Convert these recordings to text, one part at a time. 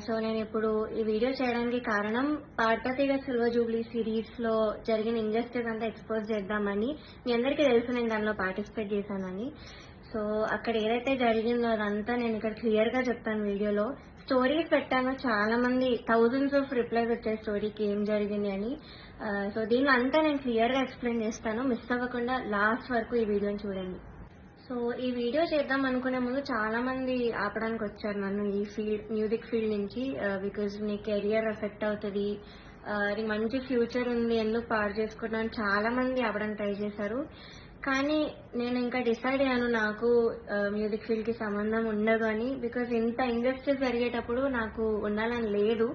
So నేనిప్పుడు ఈ video చేయడానికి కారణం పాడతాతీగ సిల్వర్ జూబ్లీ సిరీస్‌లో జరిగిన ఇంజస్టిస్ అంతా ఎక్స్‌పోజ్ చేద్దామని. మీ అందరికీ తెలుసు నేను దానిలో పార్టిసిపేట్ చేశానని. సో అక్కడ ఏదైతే జరిగిందో అదంతా నేను ఇక్కడ క్లియర్‌గా చెప్తాను వీడియోలో. స్టోరీస్ పెట్టాను, చాలా మంది థౌజండ్స్ ఆఫ్ రిప్లైస్ వచ్చాయి స్టోరీకి ఏం జరిగింది అని. సో దీనిలో అంతా నేను క్లియర్‌గా ఎక్స్‌ప్లెయిన్ చేస్తాను. మిస్ అవ్వకుండా లాస్ట్ వరకు ఈ వీడియోని చూడండి. సో ఈ వీడియో చేద్దాం అనుకునే ముందు చాలా మంది ఆపడానికి వచ్చారు నన్ను ఈ మ్యూజిక్ ఫీల్డ్ నుంచి. బికాజ్ నీ కెరియర్ ఎఫెక్ట్ అవుతుంది, నీకు మంచి ఫ్యూచర్ ఉంది, ఎందుకు పాడు చేసుకుంటున్నాను చాలా మంది ఆపడానికి ట్రై చేశారు. కానీ నేను ఇంకా డిసైడ్ అయ్యాను నాకు మ్యూజిక్ ఫీల్డ్ కి సంబంధం ఉండదు అని. బికాజ్ ఇంత ఇండస్ట్రీస్ జరిగేటప్పుడు నాకు ఉండాలని లేదు.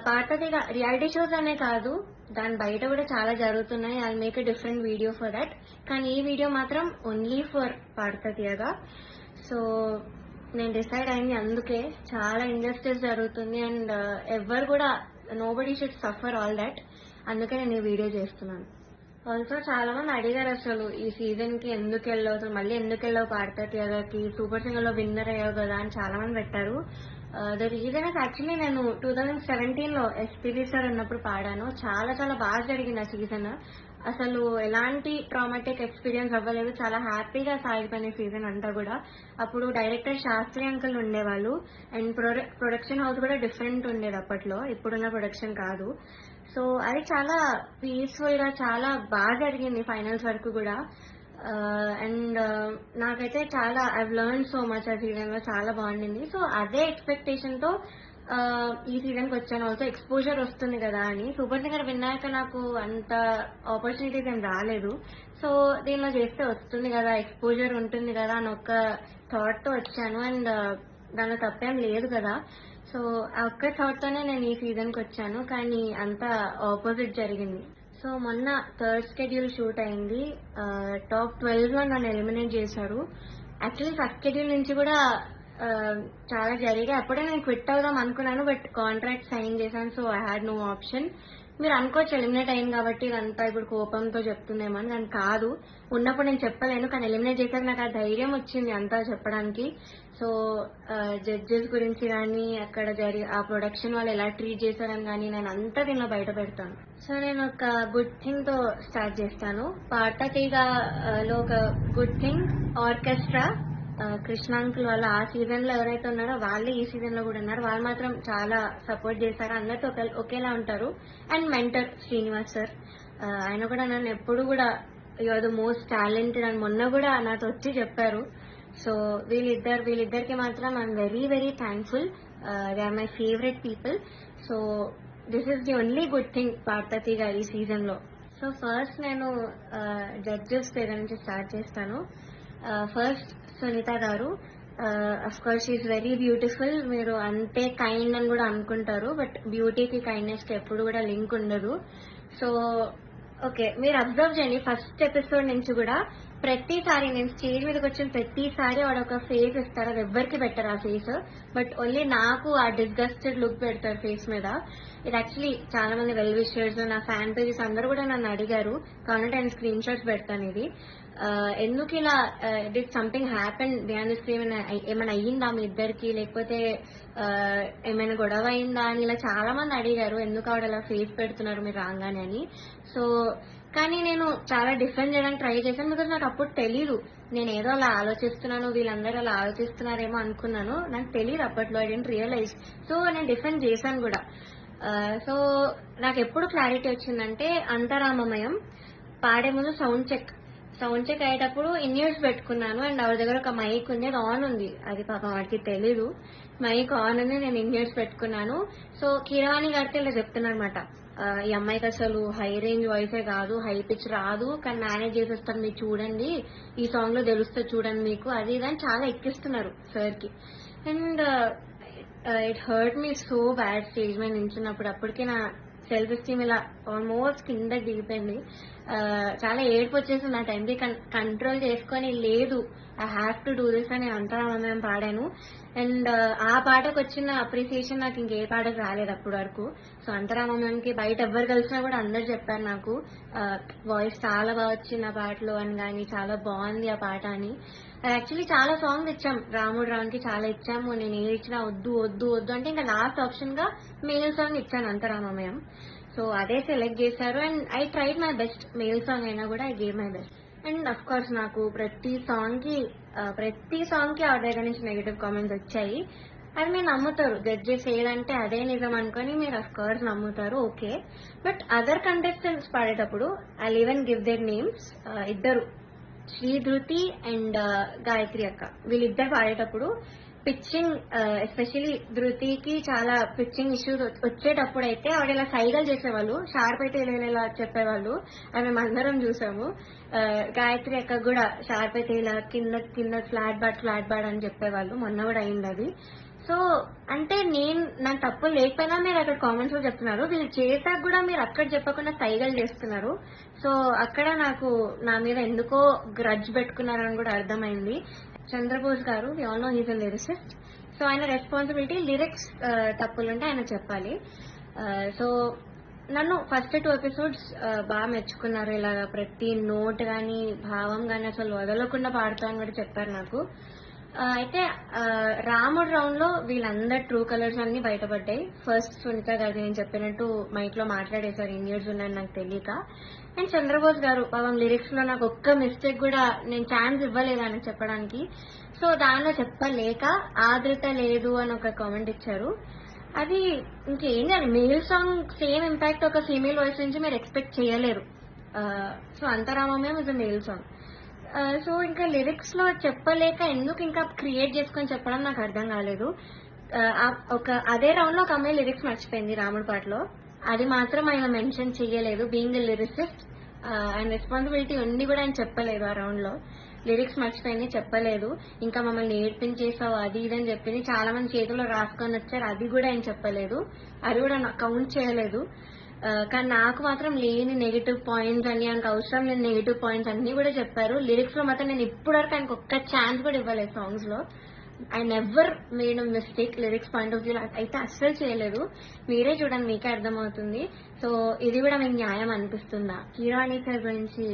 పాడతాతీగ రియాలిటీ షోస్ అనే కాదు, దాని బయట కూడా చాలా జరుగుతున్నాయి. I make a different video for that. కానీ ఈ వీడియో మాత్రం ఓన్లీ ఫర్ పాడతాతీగ. సో నేను డిసైడ్ అయింది అందుకే. చాలా ఇండస్ట్రీస్ జరుగుతుంది అండ్ ఎవరు కూడా nobody should suffer all that. అందుకే నేను ఈ వీడియో చేస్తున్నాను. ఆల్సో చాలా మంది అడిగారు అసలు ఈ సీజన్ కి ఎందుకు వెళ్ళవు, మళ్ళీ ఎందుకు వెళ్ళవు పాడతాతీగకి, సూపర్ సింగర్ లో విన్నర్ అయ్యావు కదా అని చాలా మంది పెట్టారు. ద రీజన్ ఇస్ యాక్చువల్లీ నేను 2017లో ఎస్పీబీ సార్ ఉన్నప్పుడు పాడాను. చాలా చాలా బాగా జరిగింది ఆ సీజన్. అసలు ఎలాంటి ట్రామాటిక్ ఎక్స్పీరియన్స్ అవ్వలేదు, చాలా హ్యాపీగా సాగిపోయిన సీజన్ అంతా కూడా. అప్పుడు డైరెక్టర్ శాస్త్రి అంకుల్ ఉండేవాళ్ళు అండ్ ప్రొడక్షన్ హౌస్ కూడా డిఫరెంట్ ఉండేది అప్పట్లో, ఇప్పుడున్న ప్రొడక్షన్ కాదు. సో అది చాలా పీస్ఫుల్ గా చాలా బాగా జరిగింది ఫైనల్స్ వరకు కూడా. అండ్ నాకైతే చాలా ఐ లెర్న్ సో మచ్ ఆ సీజన్ లో, చాలా బాగుండింది. సో అదే ఎక్స్పెక్టేషన్ తో ఈ సీజన్ కి వచ్చాను. ఆల్సో ఎక్స్పోజర్ వస్తుంది కదా అని. సూపర్ సింగర్ విన్నాక నాకు అంత ఆపర్చునిటీస్ ఏం రాలేదు. సో దీనిలో చేస్తే వస్తుంది కదా, ఎక్స్పోజర్ ఉంటుంది కదా అని ఒక థాట్ తో వచ్చాను. అండ్ దానిలో తప్పేం లేదు కదా. సో ఆ ఒక్క థాట్ తోనే నేను ఈ సీజన్ కి వచ్చాను. కానీ అంతా ఆపోజిట్ జరిగింది. సో మొన్న థర్డ్ షెడ్యూల్ షూట్ అయింది. టాప్ 12 లో నన్ను ఎలిమినేట్ చేశారు. యాక్చువల్లీ ఫస్ట్ షెడ్యూల్ నుంచి కూడా చాలా జరిగాయి. అప్పుడే నేను క్విట్ అవుదాం అనుకున్నాను, బట్ కాంట్రాక్ట్ సైన్ చేశాను. So I had no option. మీరు అనుకోవచ్చు ఎలిమినేట్ అయింది కాబట్టి ఇదంతా ఇప్పుడు కోపంతో చెప్తుందేమో అని. కానీ కాదు, ఉన్నప్పుడు నేను చెప్పలేను. కానీ ఎలిమినేట్ చేశాక నాకు ఆ ధైర్యం వచ్చింది అంతా చెప్పడానికి. సో జడ్జెస్ గురించి కానీ అక్కడ ఆ ప్రొడక్షన్ వాళ్ళు ఎలా ట్రీట్ చేశారని కానీ నేను అంతా దీనిలో బయట పెడతాను. సో నేను ఒక గుడ్ థింగ్ తో స్టార్ట్ చేస్తాను. పాడతాతీగలో ఒక good thing orchestra. Krishna uncle వాళ్ళు ఆ సీజన్ లో ఎవరైతే ఉన్నారో వాళ్ళే ఈ సీజన్ లో కూడా ఉన్నారు. వాళ్ళు మాత్రం చాలా సపోర్ట్ చేశారు, అందరితో ఒకేలా ఉంటారు. అండ్ మెంటర్ శ్రీనివాస్ సార్, ఆయన కూడా నన్ను ఎప్పుడు కూడా you are the most talented అని మొన్న కూడా నాతో వచ్చి చెప్పారు. సో వీళ్ళిద్దరికి మాత్రం I'm very very thankful. They are my favourite people. So this is the only good thing Padutha Theeyaga ఈ సీజన్ లో. సో ఫస్ట్ నేను జడ్జెస్ దగ్గర నుంచి స్టార్ట్ చేస్తాను. First Sunitha garu. Of course she's very beautiful. మీరు అంతే కైండ్ అని కూడా అనుకుంటారు, బట్ బ్యూటీకి కైండ్నెస్ కి ఎప్పుడు కూడా లింక్ ఉండదు. సో ఓకే, మీరు అబ్జర్వ్ చేయండి ఫస్ట్ ఎపిసోడ్ నుంచి కూడా ప్రతిసారి నేను స్టేజ్ మీదకి వచ్చిన ప్రతిసారి వాడు ఒక ఫేస్ ఇస్తారు. అది ఎవ్వరికి పెట్టరు ఆ ఫేస్, బట్ ఓన్లీ నాకు ఆ డిస్గస్టెడ్ లుక్ పెడతారు ఫేస్ మీద. ఇది యాక్చువల్లీ చాలా మంది వెల్ విషర్స్, నా ఫ్యాన్ పేజెస్ అందరూ కూడా నన్ను అడిగారు. కాబట్టి నేను స్క్రీన్ షాట్స్ పెడతాను. ఇది ఎందుకు ఇలా, did something happen behind the screen, ఏమైనా అయ్యిందా మీ ఇద్దరికి, లేకపోతే ఏమైనా గొడవ అయిందా అని ఇలా చాలా మంది అడిగారు. ఎందుకు ఆవిడ అలా ఫేస్ పెడుతున్నారు మీరు రాగానే అని. సో కానీ నేను చాలా డిఫెండ్ చేయడానికి ట్రై చేశాను. బికాజ్ నాకు అప్పుడు తెలీదు, నేను ఏదో అలా ఆలోచిస్తున్నాను, వీళ్ళందరూ అలా ఆలోచిస్తున్నారేమో అనుకున్నాను. నాకు తెలియదు అప్పట్లో, ఐ డెంట్ రియలైజ్. సో నేను డిఫెండ్ చేశాను కూడా. సో నాకు ఎప్పుడు క్లారిటీ వచ్చిందంటే అంతరామమయం పాడే ముందు సౌండ్ చెక్ అయ్యేటప్పుడు ఇన్ ఇయర్స్ పెట్టుకున్నాను. అండ్ ఆవిడ దగ్గర ఒక మైక్ ఉంది, అది ఆన్ ఉంది. అది పాపం వాడికి తెలీదు, మైక్ ఆన్ ఉంది, నేను ఇన్ ఇయర్స్ పెట్టుకున్నాను. సో కిరాణి గారికి ఇలా చెప్తున్నారు అనమాట, ఈ అమ్మాయికి అసలు హై రేంజ్ వాయిసే కాదు, హై పిచ్ రాదు, కానీ మేనేజ్ చేసేస్తాను మీరు చూడండి, ఈ సాంగ్ లో తెలుస్తుంది చూడండి మీకు, అది ఇది అని చాలా ఎక్కిస్తున్నారు సార్ కి. And it hurt me so bad stage మీద నించున్నప్పుడు. అప్పటికే నా సెల్ఫ్ ఎస్టీమ్ ఇలా ఆల్మోస్ట్ కింద దిగిపోయింది. చాలా ఏడుపు వచ్చేసింది ఆ టైంకి. కంట్రోల్ చేసుకొని లేదు, I have to do this అని అంతరామమయం పాడాను. అండ్ ఆ పాటకు వచ్చిన అప్రిసియేషన్ నాకు ఇంకే పాటకు రాలేదు అప్పటి వరకు. సో అంతరామమయంకి బయట ఎవరు కలిసినా కూడా అందరు చెప్పారు నాకు వాయిస్ చాలా బాగా వచ్చింది ఆ పాటలో అని కానీ, చాలా బాగుంది ఆ పాట అని. యాక్చువల్లీ చాలా సాంగ్స్ ఇచ్చాం, రాముడు రావుకి చాలా ఇచ్చాము. నేను ఏది ఇచ్చినా వద్దు వద్దు వద్దు అంటే ఇంకా లాస్ట్ ఆప్షన్ గా మేల్ సాంగ్ ఇచ్చాను, అంతరామమయం. సో అదే సెలెక్ట్ చేశారు and I tried my best. Male song అయినా కూడా I gave my best. And of course నాకు ప్రతి సాంగ్ కి ఆవిడ దగ్గర నుంచి నెగటివ్ కామెంట్స్ వచ్చాయి. అది మీరు నమ్ముతారు, జడ్జెస్ ఏదంటే అదే నిజం అనుకుని మీరు అఫ్ కోర్స్ నమ్ముతారు, ఓకే. బట్ అదర్ కంటెస్టెంట్స్ పాడేటప్పుడు I even give their names. ఇద్దరు, శ్రీ ధృతి అండ్ గాయత్రి అక్క, వీళ్ళిద్దరు పాడేటప్పుడు పిచ్చింగ్, ఎస్పెషలీ ధృతికి చాలా పిచ్చింగ్ ఇష్యూస్ వచ్చేటప్పుడు అయితే ఆవిడ ఇలా సైగలు చేసేవాళ్ళు, షార్ప్ అయితే ఇలా చెప్పేవాళ్ళు. అది మేము అందరం చూసాము. గాయత్రి అక్క కూడా షార్ప్ అయితే ఇలా కింద కింద ఫ్లాట్ బాడ్ అని చెప్పేవాళ్ళు. మొన్న కూడా అయింది అది. సో అంటే నాకు తప్పు లేకపోయినా మీరు అక్కడ కామెంట్స్ లో చెప్తున్నారు, వీళ్ళు చేశాక కూడా మీరు అక్కడ చెప్పకుండా సైగలు చేస్తున్నారు. సో అక్కడ నాకు నా మీద ఎందుకో గ్రడ్జ్ పెట్టుకున్నారని కూడా అర్థమైంది. Chandrabose garu, we all know he's a lyricist. So ఆయన రెస్పాన్సిబిలిటీ, లిరిక్స్ తప్పులుంటే ఆయన చెప్పాలి. సో నన్ను ఫస్ట్ 2 ఎపిసోడ్స్ బాగా మెచ్చుకున్నారు. ఇలా ప్రతి నోట్ గానీ భావం గానీ అసలు వదలకుండా పాడుతాను కూడా చెప్పారు నాకు. అయితే రాముడు రౌండ్ లో వీళ్ళందరు ట్రూ కలర్స్ అన్ని బయటపడ్డాయి. ఫస్ట్ సునీత గారు నేను చెప్పినట్టు మైక్ లో మాట్లాడేశారు, ఇన్ని ఇయర్స్ ఉన్నాయని నాకు తెలియక. అండ్ చంద్రబోస్ గారు పాపం లిరిక్స్ లో నాకు ఒక్క మిస్టేక్ కూడా నేను ఛాన్స్ ఇవ్వలేదు అని చెప్పడానికి. సో దానిలో చెప్పలేక ఆదృత లేదు అని ఒక కామెంట్ ఇచ్చారు. అది ఇంకేంటి, అది మేల్ సాంగ్ సేమ్ ఇంపాక్ట్ ఒక ఫీమేల్ వాయిస్ నుంచి మీరు ఎక్స్పెక్ట్ చేయలేరు. సో అంతరామమయం is a male song. So ఇంకా లిరిక్స్ లో చెప్పలేక ఎందుకు ఇంకా క్రియేట్ చేసుకొని చెప్పడం నాకు అర్థం కాలేదు. అదే రౌండ్ లో ఒక అమ్మాయి లిరిక్స్ మర్చిపోయింది రాముడి పాటలో, అది మాత్రం ఆయన మెన్షన్ చేయలేదు. బీయింగ్ ఎ లిరిసిస్ట్ ఆయన రెస్పాన్సిబిలిటీ ఉండి కూడా ఆయన చెప్పలేదు. ఆ రౌండ్ లో లిరిక్స్ మర్చిపోయింది, చెప్పలేదు. ఇంకా మమ్మల్ని ఏడ్పించేసావు అది ఇది అని చెప్పింది. చాలా మంది చేతిలో రాసుకొని వచ్చారు, అది కూడా ఆయన చెప్పలేదు, అది కూడా కౌంట్ చేయలేదు. కానీ నాకు మాత్రం లేని నెగిటివ్ పాయింట్స్ అన్ని, ఆయనకు అవసరం లేని నెగిటివ్ పాయింట్స్ అన్ని కూడా చెప్పారు. లిరిక్స్ లో మాత్రం నేను ఇప్పటివరకు ఆయనకు ఒక్క ఛాన్స్ కూడా ఇవ్వలేదు సాంగ్స్ లో. I never made a mistake lyrics point of view అయితే అస్సలు చేయలేదు. మీరే చూడండి, మీకే అర్థమవుతుంది. సో ఇది కూడా మీకు న్యాయం అనిపిస్తుందా? కిరాణి సార్ గురించి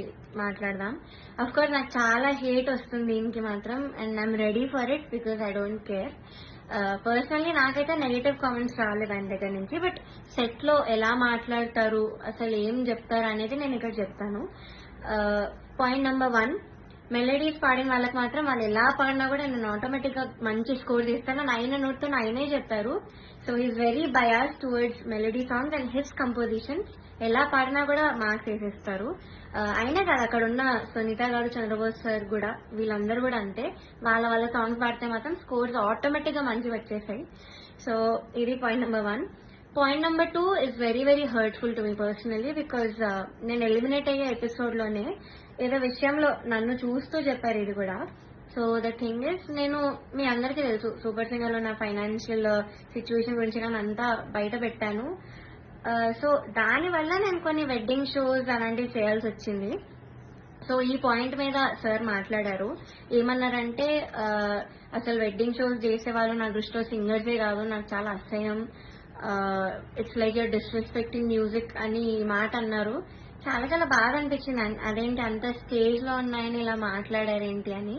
మాట్లాడదాం. అఫ్ కోర్స్ నాకు చాలా హేట్ వస్తుంది దీనికి మాత్రం, and I'm ready for it because I don't care. Personally నాకైతే నెగిటివ్ కామెంట్స్ రాలేదు ఆయన దగ్గర నుంచి. బట్ సెట్ లో ఎలా మాట్లాడతారు, అసలు ఏం చెప్తారు అనేది నేను ఇక్కడ చెప్తాను. పాయింట్ నెంబర్ 1, మెలడీస్ పాడిన వాళ్ళకి మాత్రం వాళ్ళు ఎలా పాడినా కూడా నేను ఆటోమేటిక్ గా మంచి స్కోర్ తీస్తాను అని ఆయన నోట్తో ఆయనే చెప్పారు. So he's very bias towards melody songs and his compositions. ఎలా పాడినా కూడా మార్క్స్ వేసేస్తారు. అయినా కాదు, అక్కడ ఉన్న సునీత గారు, చంద్రబోస్ సార్ కూడా, వీళ్ళందరూ కూడా అంతే. వాళ్ళ సాంగ్స్ పాడితే మాత్రం స్కోర్స్ ఆటోమేటిక్ గా మంచి వచ్చేసాయి. సో ఇది point number 1. Point number 2 is very very hurtful to me personally because నేను ఎలిమినేట్ అయ్యే ఎపిసోడ్ లోనే ఏదో విషయంలో నన్ను చూస్తూ చెప్పారు ఇది కూడా. సో ద థింగ్ ఇస్, నేను మీ అందరికీ తెలుసు సూపర్ సింగర్ లో నా ఫైనాన్షియల్ సిచ్యువేషన్ గురించి నేను అంతా బయట పెట్టాను. సో దానివల్ల నేను కొన్ని వెడ్డింగ్ షోస్ అలాంటివి చేయాల్సి వచ్చింది. సో ఈ పాయింట్ మీద సార్ మాట్లాడారు. ఏమన్నారంటే అసలు వెడ్డింగ్ షోస్ చేసేవాళ్ళు నా దృష్టిలో సింగర్సే కాదు, నాకు చాలా అసహ్యం, it's like your disrespecting music అని ఈ మాట అన్నారు. చాలా చాలా బాగా అనిపించింది, అదేంటి అంత స్టేజ్ లో ఉన్నాయని ఇలా మాట్లాడారేంటి అని.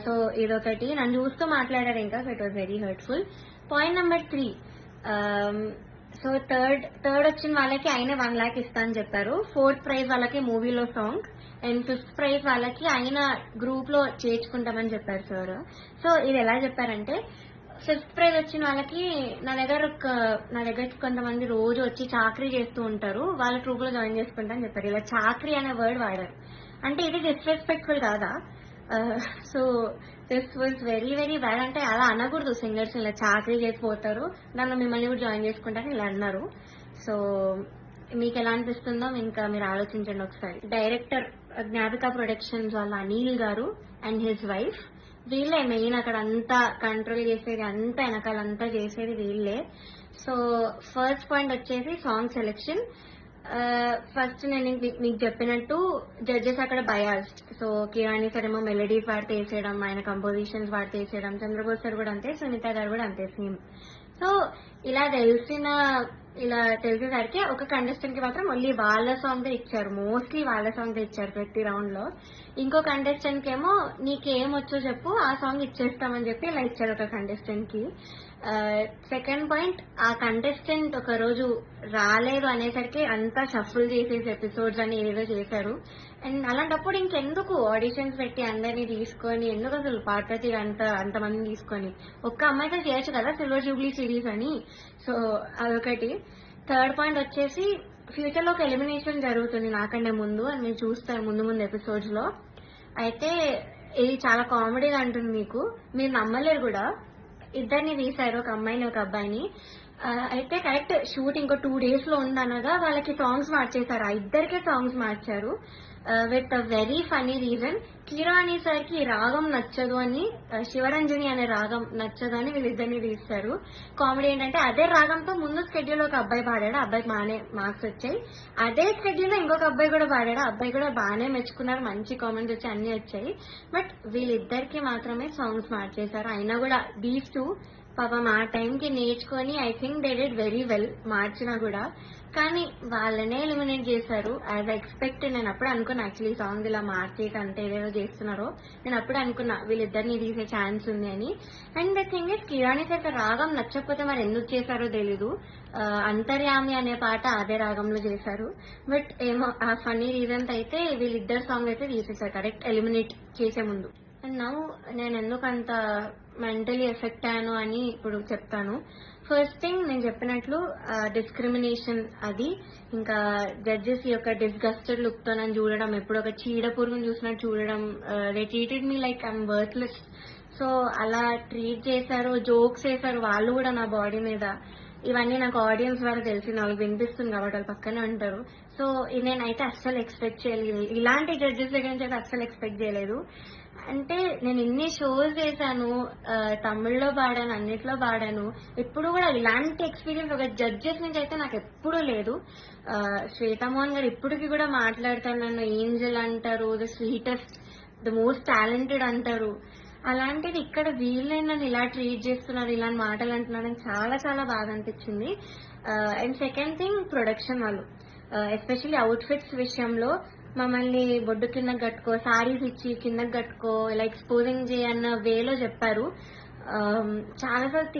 సో ఇదొకటి, నన్ను చూస్తూ మాట్లాడారు ఇంకా. So it was very hurtful. Point number 3, so third వచ్చిన వాళ్ళకి ఆయన 1 lakh ఇస్తా అని చెప్పారు. 4th ప్రైజ్ వాళ్ళకి మూవీలో సాంగ్, అండ్ 5th ప్రైజ్ వాళ్ళకి ఆయన గ్రూప్ లో చేర్చుకుంటామని చెప్పారు సార్. సో ఇది ఎలా చెప్పారంటే, 5th ప్రైజ్ వచ్చిన వాళ్ళకి నా దగ్గరకి కొంతమంది రోజు వచ్చి చాకరీ చేస్తూ ఉంటారు, వాళ్ళ ట్రూప్ లో జాయిన్ చేసుకుంటా అని చెప్పారు. ఇలా చాకరీ అనే వర్డ్ వాడారు. అంటే ఇది డిస్రెస్పెక్ట్ఫుల్ కాదా? So this was very very bad. అంటే అలా అనకూడదు, సింగర్స్ ఇలా చాకరీ చేసిపోతారు, నన్ను మిమ్మల్ని కూడా జాయిన్ చేసుకుంటారని ఇలా అన్నారు. సో మీకు ఎలా అనిపిస్తుందో ఇంకా మీరు ఆలోచించండి ఒకసారి. డైరెక్టర్ జ్ఞాపిక ప్రొడక్షన్స్ వాళ్ళ అనిల్ గారు అండ్ హిజ్ వైఫ్, వీళ్ళే మెయిన్ అక్కడ అంతా కంట్రోల్ చేసేది, అంతా వెనకాలంతా చేసేది వీళ్ళే. సో ఫస్ట్ పాయింట్ వచ్చేసి సాంగ్ సెలెక్షన్. ఫస్ట్ నేను మీకు చెప్పినట్టు జడ్జెస్ అక్కడ బయాస్డ్. సో కిరాణి సార్ ఏమో మెలడీస్ వాడితే వేసేయడం, ఆయన కంపోజిషన్స్ వాడితే వేసేయడం, చంద్రబోస్ సార్ కూడా అంతే, సునీత గారు కూడా అంతే సేమ్. సో ఇలా తెలిసేసరికి ఒక కంటెస్టెంట్ కి మాత్రం ఓన్లీ వాళ్ళ సాంగ్ ఇచ్చారు, మోస్ట్లీ వాళ్ళ సాంగ్ ఇచ్చారు ప్రతి రౌండ్ లో. ఇంకో కంటెస్టెంట్ కి ఏమో నీకేం వచ్చో చెప్పు ఆ సాంగ్ ఇచ్చేస్తామని చెప్పి ఇలా ఇచ్చారు ఒక కంటెస్టెంట్ కి. సెకండ్ పాయింట్, ఆ కంటెస్టెంట్ ఒక రోజు రాలేదు అనేసరికి అంతా షఫుల్ చేసేసి ఎపిసోడ్స్ అని ఏదో చేశారు. అండ్ అలాంటప్పుడు ఇంకెందుకు ఆడిషన్స్ పెట్టి అందరినీ తీసుకొని, ఎందుకు అసలు పార్వతి అంతమందిని తీసుకొని ఒక్క అమ్మాయితో చేయొచ్చు కదా సిల్వర్ జూబ్లీ సిరీస్ అని. సో అదొకటి. థర్డ్ పాయింట్ వచ్చేసి ఫ్యూచర్ లో ఒక ఎలిమినేషన్ జరుగుతుంది నాకంటే ముందు, అని నేను చూస్తాను ముందు ఎపిసోడ్స్ లో. అయితే ఇది చాలా కామెడీగా అంటుంది మీకు, మీరు నమ్మలేరు కూడా. ఇద్దరిని తీశారు, ఒక అమ్మాయిని ఒక అబ్బాయిని. అయితే కరెక్ట్ షూట్ ఇంకో 2 days లో ఉండనగా వాళ్ళకి సాంగ్స్ మార్చేశారు, ఆ ఇద్దరికే సాంగ్స్ మార్చారు with a very funny reason. కిరాణి సార్ కి రాగం నచ్చదు అని, శివరంజని అనే రాగం నచ్చదు అని వీళ్ళిద్దరిని తీస్తారు. కామెడీ ఏంటంటే అదే రాగంతో ముందు స్కెడ్యూల్ ఒక అబ్బాయి పాడాడు, అబ్బాయికి బాగానే మార్క్స్ వచ్చాయి. అదే స్కెడ్యూల్ లో ఇంకొక అబ్బాయి కూడా పాడాడు, అబ్బాయి కూడా బాగానే మెచ్చుకున్నారు, మంచి కామెంట్స్ వచ్చి అన్ని వచ్చాయి. బట్ వీళ్ళిద్దరికి మాత్రమే సాంగ్స్ మార్చేశారు. అయినా కూడా దీస్ టూ పాపం ఆ టైంకి నేర్చుకొని I think they did very well మార్చినా కూడా. కానీ వాళ్ళనే ఎలిమినేట్ చేశారు యాజ్ ఎక్స్పెక్ట్. నేను అప్పుడు అనుకున్నా యాక్చువల్లీ సాంగ్ ఇలా మార్చేసి అంటే ఏదేదో చేస్తున్నారో, నేను అప్పుడు అనుకున్నా వీళ్ళిద్దరిని తీసే ఛాన్స్ ఉంది అని. And the thing is కిరాణి sir రాగం నచ్చకపోతే మరి ఎందుకు చేశారో తెలీదు. అంతర్యామి అనే పాట అదే రాగంలో చేశారు. బట్ ఏమో ఆ ఫన్నీ రీజన్స్ అయితే వీళ్ళిద్దరు సాంగ్ అయితే తీసేశారు కరెక్ట్ ఎలిమినేట్ చేసే ముందు. అండ్ నౌ నేను ఎందుకు అంత మెంటలీ ఎఫెక్ట్ అయ్యాను అని ఇప్పుడు చెప్తాను. ఫస్ట్ థింగ్, నేను చెప్పినట్లు డిస్క్రిమినేషన్ అది, ఇంకా జడ్జెస్ యొక్క డిస్గస్టెడ్ లుక్ తో నన్ను చూడడం, ఎప్పుడు ఒక చీడ పురుగును చూసినట్టు చూడడం. They treated me like I'm worthless. So అలా ట్రీట్ చేశారు, జోక్స్ వేశారు వాళ్ళు కూడా నా బాడీ మీద. ఇవన్నీ నాకు ఆడియన్స్ ద్వారా తెలిసి వాళ్ళకి వినిపిస్తుంది కాబట్టి వాళ్ళు పక్కనే ఉంటారు. సో నేనైతే అస్సలు ఎక్స్పెక్ట్ చేయలేదు, ఇలాంటి జడ్జెస్ దగ్గర నుంచి అయితే అస్సలు ఎక్స్పెక్ట్ చేయలేదు. అంటే నేను ఇన్ని షోస్ చేశాను, తమిళ్లో పాడాను, అన్నిట్లో పాడాను, ఎప్పుడు కూడా ఇలాంటి ఎక్స్పీరియన్స్ ఒక జడ్జెస్ నుంచి అయితే నాకు ఎప్పుడూ లేదు. శ్వేతమోహన్ గారు ఇప్పటికి కూడా మాట్లాడతారు, నన్ను ఏంజల్ అంటారు, the sweetest, the most talented అంటారు. అలాంటిది ఇక్కడ వీళ్ళే నన్ను ఇలా ట్రీట్ చేస్తున్నారు, ఇలాంటి మాటలు అంటున్నారు అని చాలా చాలా బాధ అనిపించింది. అండ్ సెకండ్ థింగ్, ప్రొడక్షన్ వాళ్ళు ఎస్పెషల్లీ అవుట్ఫిట్స్ విషయంలో మమ్మల్ని బొడ్డు కిందకి కట్టుకో, సారీస్ ఇచ్చి కిందకి కట్టుకో, ఇలా ఎక్స్పోజింగ్ చేయన్న వేలో చెప్పారు. చాలాసార్లు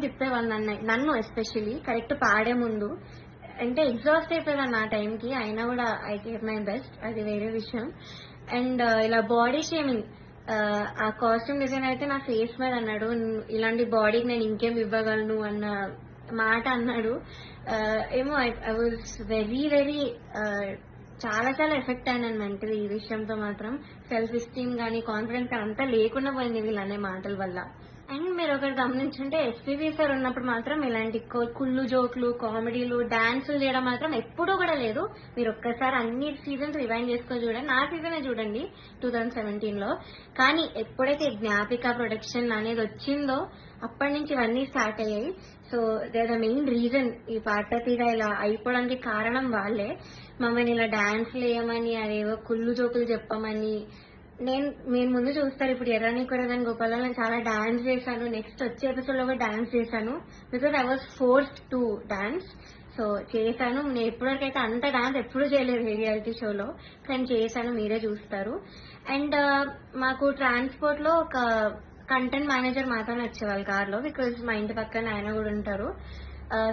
తిప్పేవాళ్ళు నన్ను ఎస్పెషల్లీ కరెక్ట్ పాడే ముందు. అంటే ఎగ్జాస్ట్ అయిపోయాను ఆ టైంకి, అయినా కూడా ఐ గేవ్ మై బెస్ట్, అది వేరే విషయం. అండ్ ఇలా బాడీ షేమింగ్, ఆ కాస్ట్యూమ్ డిజైన్ అయితే నా ఫేస్ మీద అన్నాడు, ఇలాంటి బాడీకి నేను ఇంకేం ఇవ్వగలను అన్న మాట అన్నాడు. ఏమో ఐ వాజ్ వెరీ వెరీ చాలా చాలా ఎఫెక్ట్ అయినాను మెంటలీ ఈ విషయంతో మాత్రం. సెల్ఫ్ ఎస్టీమ్ కానీ కాన్ఫిడెన్స్ కానీ అంతా లేకుండా పోయింది వీళ్ళనే మాటల వల్ల. అండ్ మీరు ఒకటి గమనించుంటే ఎస్పీబీ సార్ ఉన్నప్పుడు మాత్రం ఇలాంటి కుళ్ళు జోక్లు, కామెడీలు, డాన్సులు చేయడం మాత్రం ఎప్పుడూ కూడా లేదు. మీరు ఒక్కసారి అన్ని సీజన్స్ రివైండ్ చేసుకొని చూడండి, నా సీజనే చూడండి 2017లో. కానీ ఎప్పుడైతే జ్ఞాపిక ప్రొడక్షన్ అనేది వచ్చిందో అప్పటి నుంచి ఇవన్నీ స్టార్ట్ అయ్యాయి. So they the main reason ఈ పార్వతిగా ఇలా అయిపోవడానికి కారణం వాళ్ళే. మమ్మల్ని ఇలా డాన్స్లు వేయమని, అదేవో కుళ్ళు జోకులు చెప్పమని. మీరు ముందు చూస్తారు, ఇప్పుడు ఎర్రని కొరదని గోపాలలో నేను చాలా డాన్స్ చేశాను, నెక్స్ట్ వచ్చే ఎపిసోడ్ లో కూడా డాన్స్ చేశాను, because I was forced to dance. So చేశాను, నేను ఇప్పటివరకు అయితే అంత డాన్స్ ఎప్పుడు చేయలేదు రియాలిటీ షోలో, కానీ చేశాను, మీరే చూస్తారు. అండ్ మాకు ట్రాన్స్పోర్ట్ లో ఒక కంటెంట్ మేనేజర్ మాత్రమే వచ్చేవాళ్ళు కార్లో, బికాజ్ మా ఇంటి పక్కన ఆయన కూడా ఉంటారు.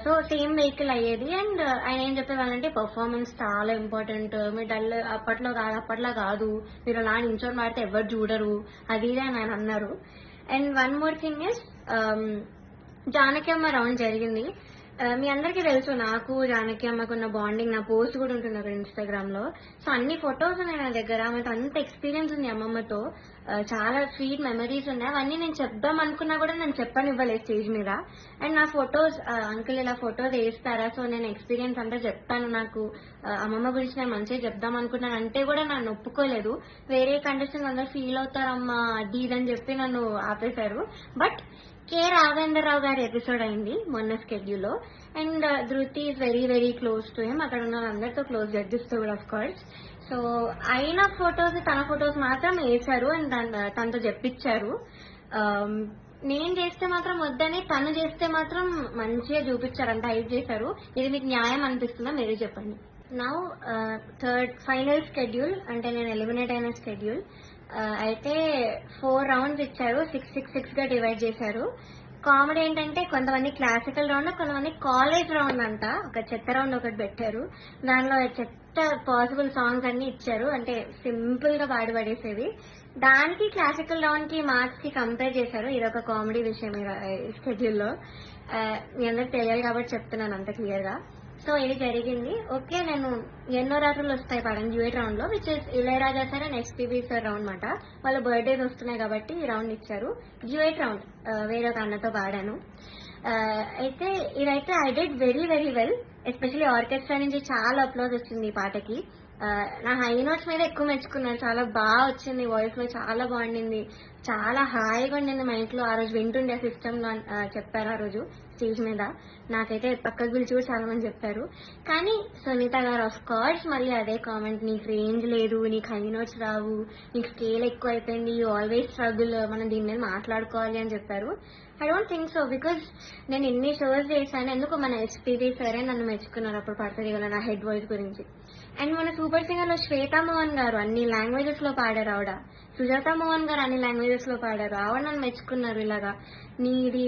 సో సేమ్ వెహికల్ అయ్యేది. అండ్ ఆయన ఏం చెప్పేవాళ్ళంటే పర్ఫార్మెన్స్ చాలా ఇంపార్టెంట్, మీరు డల్ అప్పట్లో కాదు, మీరు అలా నించొని మాడితే ఎవరు చూడరు, అది ఇది అని ఆయన అన్నారు. And one more thing is, Janaki అమ్మ రౌండ్ జరిగింది. మీ అందరికీ తెలుసు నాకు జానకి అమ్మకున్న బాండింగ్, నా పోస్ట్ కూడా ఉంటుంది అక్కడ ఇన్స్టాగ్రామ్ లో. సో అన్ని ఫొటోస్ ఉన్నాయి నా దగ్గర, ఆమెతో అంత ఎక్స్పీరియన్స్ ఉంది అమ్మమ్మతో, చాలా స్వీట్ మెమరీస్ ఉన్నాయి. అవన్నీ నేను చెప్దాం అనుకున్నా కూడా నేను చెప్పనివ్వలేదు స్టేజ్ మీద. అండ్ నా ఫొటోస్, అంకుల్ ఇలా ఫొటోస్ వేస్తారా, సో నేను ఎక్స్పీరియన్స్ అంతా చెప్తాను, నాకు అమ్మమ్మ గురించి నేను మంచిగా చెప్దాం అనుకున్నాను అంటే కూడా నన్ను ఒప్పుకోలేదు. వేరే కండిషన్ అందరూ ఫీల్ అవుతారమ్మా అది ఇదని చెప్పి నన్ను ఆపేశారు. బట్ కె రాఘవేంద్రరావు గారి ఎపిసోడ్ అయింది మొన్న స్కెడ్యూల్లో. అండ్ ధృతి is very very close to him, అక్కడ ఉన్న అందరితో క్లోజ్, జడ్జెస్ తో కూడా ఆఫ్ కోర్స్. సో అయిన ఫొటోస్, తన ఫొటోస్ మాత్రం వేశారు అండ్ తనతో చెప్పించారు. నేను చేస్తే మాత్రం వద్దని, తను చేస్తే మాత్రం మంచిగా చూపించారు, అంత హైప్ చేశారు. ఇది మీకు న్యాయం అనిపిస్తుందా మీరే చెప్పండి. నౌ థర్డ్ ఫైనల్ స్కెడ్యూల్, అంటే నేను ఎలిమినేట్ అయిన స్కెడ్యూల్ అయితే 4 రౌండ్స్ ఇచ్చారు, 6 గా డివైడ్ చేశారు. కామెడీ ఏంటంటే కొంతమంది క్లాసికల్ రౌండ్, కొంతమంది కాలేజ్ రౌండ్ అంట, ఒక చెత్త రౌండ్ ఒకటి పెట్టారు. దానిలో చెత్త పాసిబుల్ సాంగ్స్ అన్ని ఇచ్చారు, అంటే సింపుల్ గా పాడి పడేసేవి. దానికి క్లాసికల్ రౌండ్ కి మార్క్స్ కి కంపేర్ చేశారు. ఇది ఒక కామెడీ విషయం ఈ స్కెడ్యూల్లో. మీ అందరికి తెలియాలి కాబట్టి చెప్తున్నాను అంత క్లియర్ గా. సో ఇది జరిగింది. ఓకే, నేను ఎన్నో రాత్రులు వస్తాయి పాడాను డ్యూయట్ రౌండ్ లో, which is Ilaiyaraaja sir and SPB sir round మాట. వాళ్ళ బర్త్డేస్ వస్తున్నాయి కాబట్టి ఈ రౌండ్ ఇచ్చారు. డ్యూయట్ రౌండ్ వేరే ఒక అన్నతో పాడాను. అయితే ఇదైతే I did very very well, especially orchestra నుంచి చాలా అప్లోజ్ వచ్చింది ఈ పాటకి. నా హై నోట్స్ మీద ఎక్కువ మెచ్చుకున్నాను, చాలా బాగా వచ్చింది, వాయిస్ లో చాలా బాగుండింది, చాలా హాయిగా ఉండింది. మా ఇంట్లో ఆ రోజు వింటుండే సిస్టమ్ లో చెప్పారు ఆ రోజు స్టేజ్ మీద. నాకైతే పక్కకు పిలిచి కూడా చాలా మంది చెప్పారు. కానీ సునీత గారు ఆఫ్ కోర్స్ మళ్ళీ అదే కామెంట్, నీకు రేంజ్ లేదు, నీకు హై నోట్స్ రావు, నీకు స్కేల్ ఎక్కువ అయిపోయింది, యూ ఆల్వేస్ స్ట్రగుల్, మనం దీని మీద మాట్లాడుకోవాలి అని చెప్పారు. I don't think so, because నేను ఎన్ని షోస్ చేశాను, ఎందుకు మన ఎస్పీబీ సరే నన్ను మెచ్చుకున్నారు అప్పుడు పడుతుంది కదా నా హెడ్ వాయిస్ గురించి. అండ్ మన సూపర్ సింగర్ లో శ్వేతా మోహన్ గారు అన్ని లాంగ్వేజెస్ లో పాడారు ఆవిడ, సుజాత మోహన్ గారు అన్ని లాంగ్వేజెస్ లో పాడారు, ఆవిడ నన్ను మెచ్చుకున్నారు. ఇలాగా నీది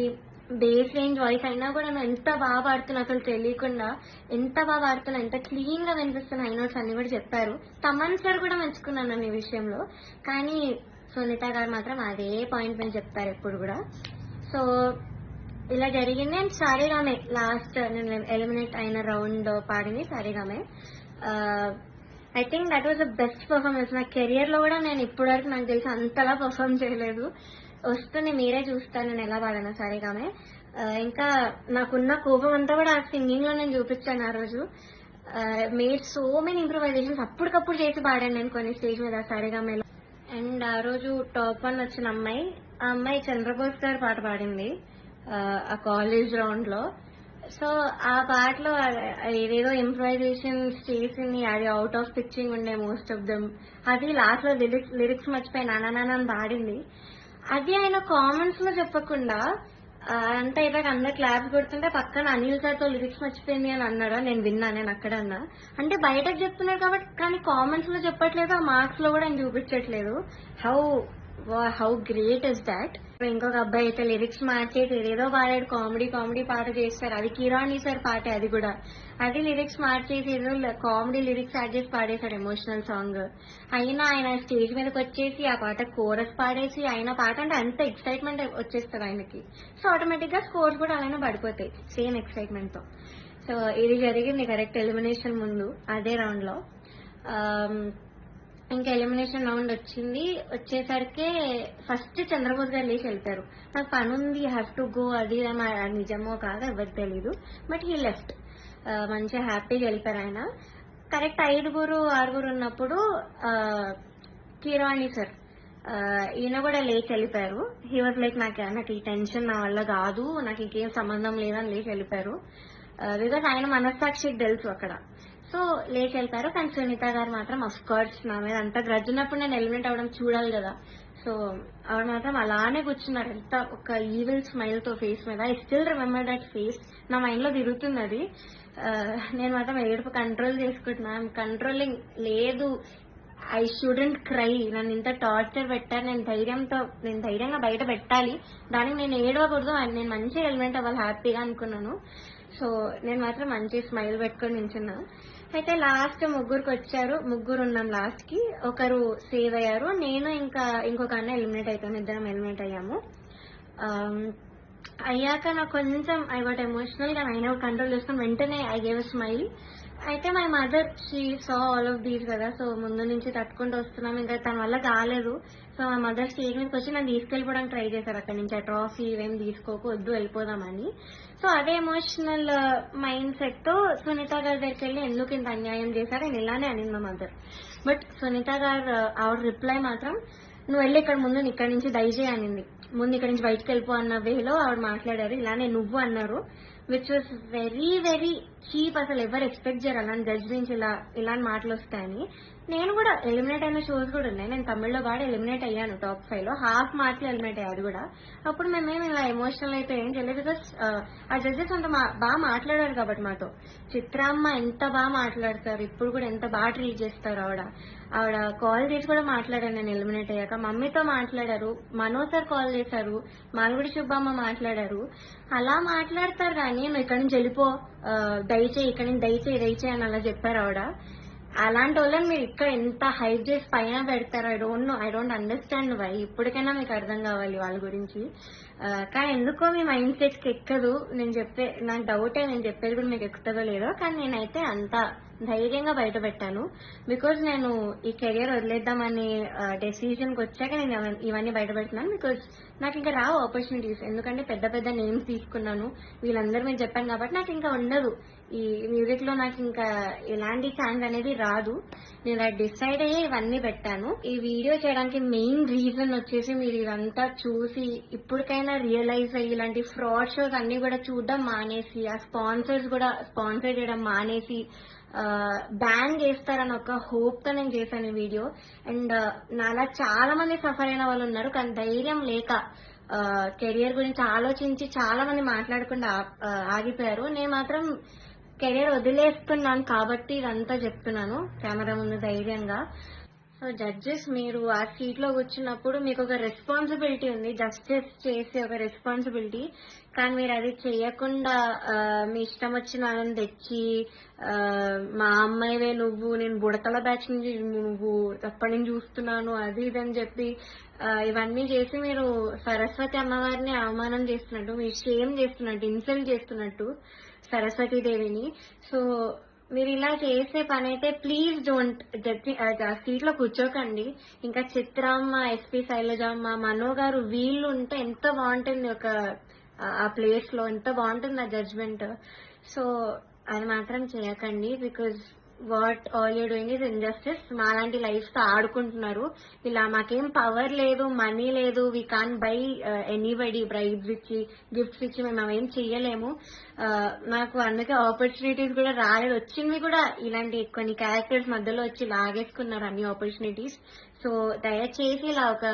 బేస్ రేంజ్ వాయిస్ అయినా కూడా నువ్వు ఎంత బాగా పాడుతున్నా, అసలు తెలియకుండా ఎంత బాగా పాడుతున్నా, ఎంత క్లీన్ గా వినిపిస్తున్నా హై నోట్స్ అన్ని కూడా చెప్పారు. తమన్ సార్ కూడా మెచ్చుకున్నాను నన్ను ఈ విషయంలో. కానీ సునీత గారు మాత్రం అదే పాయింట్ మీద చెప్తారు ఎప్పుడు కూడా. సో ఇలా జరిగింది. అండ్ సారేగామే లాస్ట్ నేను ఎలిమినేట్ అయిన రౌండ్ పాడింది సారేగామే. I think that was the best performance. నా కెరియర్ లో కూడా నేను ఇప్పటి వరకు నాకు తెలిసి అంతలా పర్ఫార్మ్ చేయలేదు. వస్తుంది మీరే చూస్తాను నేను ఎలా పాడాను సారేగామే. ఇంకా నాకున్న కోపం అంతా కూడా ఆ సింగింగ్ లో నేను చూపించాను ఆ రోజు. మేడ్ సో మెనీ ఇంప్రూవైజేషన్స్ అప్పటికప్పుడు చేసి పాడాను నేను కొన్ని స్టేజ్ మీద సారేగామేలో. అండ్ ఆ రోజు టాప్ 1 వచ్చిన అమ్మాయి, ఆ అమ్మాయి చంద్రబోస్ గారు పాట పాడింది ఆ కాలేజ్ రౌండ్ లో. సో ఆ పాటలో ఏదేదో ఇంప్రూవైజేషన్స్ చేసింది, అది అవుట్ ఆఫ్ పిచ్చింగ్ ఉండే మోస్ట్ ఆఫ్ దమ్. అది లాస్ట్ లో లిరిక్స్ మర్చిపోయి నానా అని పాడింది. అది ఆయన కామెంట్స్ లో చెప్పకుండా అంతా అయిపోయాక అందరు క్లాప్స్ కొడుతుంటే పక్కన అనిల్ సార్ తో లిరిక్స్ మర్చిపోయింది అని అన్నాడు. నేను విన్నా, నేను అక్కడ అన్నా. అంటే బయటకు చెప్తున్నారు కాబట్టి, కానీ కామెంట్స్ లో చెప్పట్లేదు, ఆ మార్క్స్ లో కూడా ఆయన చూపించట్లేదు. How great is that. ఇంకొక అబ్బాయి అయితే లిరిక్స్ మార్చేసి ఏదేదో పాడాడు, కామెడీ పాట చేస్తారు, అది కిరాణి సార్ పాటే, అది కూడా అది లిరిక్స్ మార్చేసి ఏదో కామెడీ లిరిక్స్ యాడ్ చేసి పాడేశాడు ఎమోషనల్ సాంగ్. అయినా ఆయన స్టేజ్ మీదకి వచ్చేసి ఆ పాట కోరస్ పాడేసి, ఆయన పాట అంటే అంత ఎక్సైట్మెంట్ వచ్చేస్తుంది ఆయనకి. సో ఆటోమేటిక్ గా స్కోర్స్ కూడా అలానే పడిపోతాయి సేమ్ ఎక్సైట్మెంట్ తో. సో ఇది జరిగింది కరెక్ట్ ఎలిమినేషన్ ముందు అదే రౌండ్ లో. ఇంకా ఎలిమినేషన్ రౌండ్ వచ్చేసరికి ఫస్ట్ చంద్రబోస్ గారు లేచి వెళ్తారు. నాకు పని ఉంది, హ్యావ్ టు గో, అది నిజమో కాదో ఎవరికి తెలీదు, బట్ హీ లెఫ్ట్. మంచిగా హ్యాపీగా వెళ్ళిపోయారు ఆయన. కరెక్ట్ 5-6 ఉన్నప్పుడు కిరాణి సార్ ఈయన కూడా లేచి వెళ్ళిపోయారు. హీ వాజ్ లైక్ నాకు ఈ టెన్షన్ నా వల్ల కాదు, నాకు ఇంకేం సంబంధం లేదని లేచి వెళ్ళిపోయారు. బికాస్ ఆయన మనస్సాక్షికి తెలుసు అక్కడ. సో లేచి వెళ్తారు. కానీ సునీత గారు మాత్రం అఫ్ కోర్స్ నా మీద అంత గ్రజ్ ఉన్నప్పుడు నేను ఎలిమినేట్ అవ్వడం చూడాలి కదా. సో ఆవిడ మాత్రం అలానే కూర్చున్నారు, ఎంత ఒక ఈవిల్ స్మైల్ తో ఫేస్ మీద. I still remember that face, నా మైండ్ లో తిరుగుతుంది అది. నేను మాత్రం ఏడుపు కంట్రోల్ చేసుకుంటున్నా, కంట్రోలింగ్ లేదు. ఐ షుడెంట్ క్రై, నన్ను ఇంత టార్చర్ పెట్టారు, నేను ధైర్యంగా బయట పెట్టాలి, దానికి నేను ఏడవకూడదు, నేను మంచిగా ఎలిమినేట్ అవ్వాలి హ్యాపీగా అనుకున్నాను. సో నేను మాత్రం మంచి స్మైల్ పెట్టుకొని నించున్నా. అయితే లాస్ట్ ముగ్గురు ఉన్నాం లాస్ట్ కి. ఒకరు సేవ్ అయ్యారు, నేను ఇంకా ఇంకొక అన్న ఎలిమినేట్ అవుతాం, ఇద్దరం ఎలిమినేట్ అయ్యాము. అయ్యాక నాకు కొంచెం ఐ గాట్ ఎమోషనల్ గా, అయినా కంట్రోల్ చేసుకుని వెంటనే ఐ గేవ్ స్మైల్. అయితే my mother she saw all of these కదా, సో ముందు నుంచి తట్టుకుంటూ వస్తున్నాం, ఇంకా తన వల్ల కాలేదు. సో మా మదర్ స్టేజ్ మీదకి వచ్చి నన్ను తీసుకెళ్ళిపోవడానికి ట్రై చేశారు అక్కడి నుంచి, ఆ ట్రాఫీ ఇవేం తీసుకోకు, వద్దు వెళ్ళిపోదామని. సో అదే ఎమోషనల్ మైండ్ సెట్ తో సునీత గారి దగ్గరికి వెళ్ళి ఎందుకు ఇంత అన్యాయం చేశారు నేను ఇలానే అనింది మా మదర్. బట్ సునీత గారు ఆవిడ రిప్లై మాత్రం, నువ్వు వెళ్ళి ఇక్కడ ముందు ఇక్కడి నుంచి దయచేయి అనింది. ముందు ఇక్కడి నుంచి బయటకు వెళ్ళిపో అన్న వేలో ఆవిడ మాట్లాడారు, ఇలానే నువ్వు అన్నారు. Which was very very cheap. అసలు ఎవరు ఎక్స్పెక్ట్ చేయరు అలాంటి జడ్జ్ నుంచి ఇలాంటి మాటలు వస్తాయని. నేను కూడా ఎలిమినేట్ అయిన షోస్ కూడా ఉన్నాయి. నేను తమిళ్లో బాగా ఎలిమినేట్ అయ్యాను టాప్ 5 లో. హాఫ్ మార్క్స్ లో ఎలిమినేట్ అయ్యాను అది కూడా. అప్పుడు మేమేమి ఇలా ఎమోషనల్ అయితే ఏం చేయలేదు. బికాస్ ఆ జడ్జెస్ అంత బాగా మాట్లాడారు కాబట్టి మాతో. చిత్రామ్మ ఎంత బాగా మాట్లాడతారు, ఇప్పుడు కూడా ఎంత బాగా ట్రీట్ చేస్తారు ఆవిడ కాల్ చేసి కూడా మాట్లాడాను నేను ఎలిమినేట్ అయ్యాక. మమ్మీతో మాట్లాడారు, మనో సార్ కాల్ చేశారు, మాల్గుడి సుబ్బమ్మ మాట్లాడారు. అలా మాట్లాడతారు కానీ నువ్వు ఇక్కడి నుంచి వెళ్ళిపో, దయచేయి ఇక్కడి నుంచి దయచేయి అని అలా చెప్పారు ఆవిడ. అలాంటి వాళ్ళని మీరు ఇక్కడ ఎంత హైప్ చేసి పైన పెడతారో ఐ డోంట్ అండర్స్టాండ్ వై. ఇప్పటికైనా మీకు అర్థం కావాలి వాళ్ళ గురించి. కానీ ఎందుకో మీ మైండ్ సెట్ కి ఎక్కదు. నాకు డౌటే, నేను చెప్పేది కూడా మీకు ఎక్కుతుందో లేదో. కానీ నేనైతే అంత ధైర్యంగా బయట పెట్టాను. బికాజ్ నేను ఈ కెరియర్ వదిలేద్దామని డెసిజన్ కి వచ్చాక నేను ఇవన్నీ బయట పెడుతున్నాను. బికాజ్ నాకు ఇంకా రావు ఆపర్చునిటీస్. ఎందుకంటే పెద్ద పెద్ద నేమ్స్ తీసుకున్నాను, వీళ్ళందరూ మీరు చెప్పాను కాబట్టి నాకు ఇంకా ఉండదు. ఈ మ్యూజిక్ లో నాకు ఇంకా ఎలాంటి ఛాన్స్ అనేది రాదు. నేను అది డిసైడ్ అయ్యి ఇవన్నీ పెట్టాను. ఈ వీడియో చేయడానికి మెయిన్ రీజన్ వచ్చేసి మీరు ఇదంతా చూసి ఇప్పటికైనా రియలైజ్ అయ్యి ఇలాంటి ఫ్రాడ్ షోస్ అన్ని కూడా చూడడం మానేసి, ఆ స్పాన్సర్స్ కూడా స్పాన్సర్ చేయడం మానేసి బ్యాన్ చేస్తారని ఒక హోప్ తో నేను చేశాను ఈ వీడియో. అండ్ నాలా చాలా మంది సఫర్ అయిన వాళ్ళు ఉన్నారు, కానీ ధైర్యం లేక కెరియర్ గురించి ఆలోచించి చాలా మంది మాట్లాడకుండా ఆగిపోయారు. నేను మాత్రం కెరియర్ వదిలేస్తున్నాను కాబట్టి ఇదంతా చెప్తున్నాను కెమెరా ముందు ధైర్యంగా. సో జడ్జెస్, మీరు ఆ సీట్ లో కూర్చున్నప్పుడు మీకు ఒక రెస్పాన్సిబిలిటీ ఉంది, జస్టిస్ చేసే ఒక రెస్పాన్సిబిలిటీ. కానీ మీరు అది చేయకుండా మీ ఇష్టం వచ్చిన వాళ్ళని తెచ్చి మా అమ్మాయివే నువ్వు, నేను బుడతల బ్యాచ్ నుంచి నువ్వు అప్పటి నుంచి చూస్తున్నాను అది ఇదని చెప్పి ఇవన్నీ చేసి మీరు సరస్వతి అమ్మవారిని అవమానం చేస్తున్నట్టు, మీరు షేమ్ చేస్తున్నట్టు, ఇన్సల్ట్ చేస్తున్నట్టు సరస్వతీదేవిని. సో మీరు ఇలా చేసే పని అయితే ప్లీజ్ డోంట్ సీట్ లో కూర్చోకండి. ఇంకా చిత్రమ్మ, ఎస్పీ శైలజమ్మ, మనో గారు వీళ్ళు ఉంటే ఎంత బాగుంటుంది ఆ ప్లేస్ లో, ఎంత బాగుంటుంది ఆ జడ్జ్మెంట్. సో అది మాత్రం చేయకండి. Because what all you doing is injustice. మాలాంటి లైఫ్ తో ఆడుకుంటున్నారు. ఇలా మాకేం పవర్ లేదు, మనీ లేదు, we can buy anybody bribes ఇచ్చి గిఫ్ట్స్ ఇచ్చి మేము అవేం చెయ్యలేము. నాకు అందుకే ఆపర్చునిటీస్ కూడా రాలేదు. వచ్చింది కూడా ఇలాంటి కొన్ని క్యారెక్టర్స్ మధ్యలో వచ్చి లాగేసుకున్నారు అన్ని ఆపర్చునిటీస్. సో దయచేసి ఇలా ఒక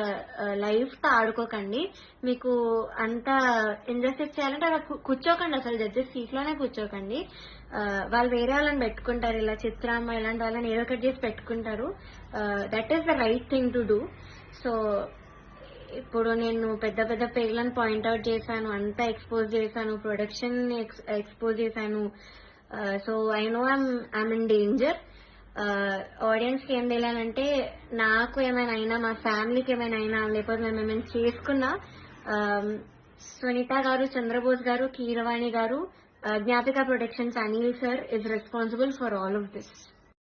లైఫ్ తో ఆడుకోకండి. మీకు అంత ఇంజస్టిస్ చేయాలంటే అలా కూర్చోకండి, అసలు జడ్జెస్ సీట్ లోనే కూర్చోకండి. వాళ్ళు వేరే వాళ్ళని పెట్టుకుంటారు, ఇలా చిత్రామ్మ ఇలాంటి వాళ్ళని ఏదో ఒకటి చేసి పెట్టుకుంటారు. That is the right thing to do. So ఇప్పుడు నేను పెద్ద పెద్ద పేర్లను పాయింట్అవుట్ చేశాను, అంతా ఎక్స్పోజ్ చేశాను, ప్రొడక్షన్ ఎక్స్పోజ్ చేశాను. So I know I'm in danger. Audience కి ఏం తెలియాలంటే నాకు ఏమైనా అయినా, మా ఫ్యామిలీకి ఏమైనా అయినా, లేకపోతే మేము ఏమైనా చేసుకున్నా సునీత గారు, Chandrabose garu, Keeravani garu, Gnapika productions Anil sir is responsible for all of this.